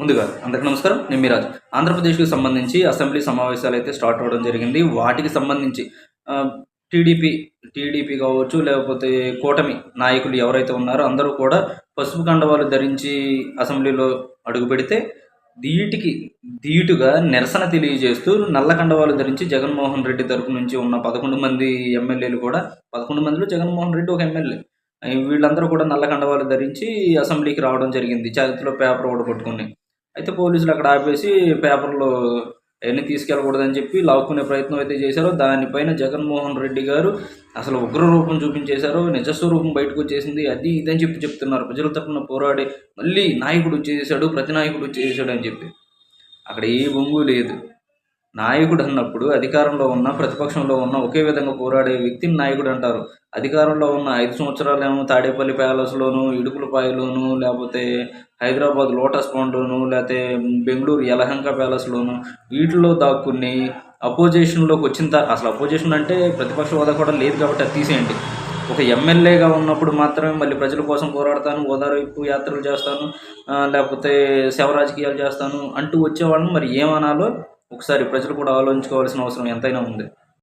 ముందుగా అందరికీ నమస్కారం. నేను మీరాజ్. ఆంధ్రప్రదేశ్‌కి సంబంధించి అసెంబ్లీ సమావేశాలు అయితే స్టార్ట్ అవ్వడం జరిగింది. వాటికి సంబంధించి ఆహ్, టీడీపీ టీడీపీ కావచ్చు, లేకపోతే కూటమి నాయకులు ఎవరైతే ఉన్నారో అందరూ కూడా పసుపు కండువాలు ధరించి అసెంబ్లీలో అడుగుపెడితే, వీటికి ధీటుగా నిరసన తెలియజేస్తూ నల్ల కండువాలు ధరించి జగన్మోహన్ రెడ్డి తరపు నుంచి ఉన్న 11 మంది ఎమ్మెల్యేలు కూడా 11 మందిలో జగన్మోహన్ రెడ్డి ఒక ఎమ్మెల్యే. వీళ్ళందరూ కూడా నల్ల కండువాలు ధరించి అసెంబ్లీకి రావడం జరిగింది. చేతిలో పేపర్ ఒకటి పట్టుకొని. అయితే పోలీసులు అక్కడ ఆపేసి పేపర్‌లో అయన్నీ తీసుకెళ్ళకూడదని చెప్పి లాక్కునే ప్రయత్నం అయితే చేశారో, దానిపైన జగన్మోహన్ రెడ్డి గారు అసలు ఉగ్ర రూపం చూపించేశారు. నిజస్వరూపం బయటకొచ్చేసింది. అది ఇది అని చెప్తున్నారు. ప్రజల తరపున పోరాడి మళ్ళీ నాయకుడొచ్చేసాడు, ప్రతి నాయకుడొచ్చేసాడు అని చెప్పి. అక్కడ ఏ బొంగు లేదు. నాయకుడు అన్నప్పుడు అధికారంలో ఉన్న, ప్రతిపక్షంలో ఉన్న ఒకే విధంగా పోరాడే వ్యక్తిని నాయకుడు అంటారు. అధికారంలో ఉన్న 5 సంవత్సరాలేమో తాడేపల్లి ప్యాలెస్‌లోను, ఇడుపులపాయలోను, లేపోతే హైదరాబాద్ లోటస్ పాండ్‌లోను, లేతే బెంగుళూరు యలహంక ప్యాలెస్‌లోను వీటిల్లో దాక్కుని అపోజిషన్‌లోకి వచ్చిన అసలు అపోజిషన్ అంటే ప్రతిపక్ష హోదా కూడా లేదు కాబట్టి అది తీసేయండి. ఒక ఎమ్మెల్యేగా ఉన్నప్పుడు మాత్రమే మళ్ళీ ప్రజల కోసం పోరాడతాను, ఓదార్పు యాత్రలు చేస్తాను, లేకపోతే శవ రాజకీయాలు చేస్తాను అంటూ వచ్చేవాళ్ళని మరి ఏమనాలో ఒకసారి ప్రజలు కూడా ఆలోచించుకోవాల్సిన అవసరం ఎంతైనా ఉంది.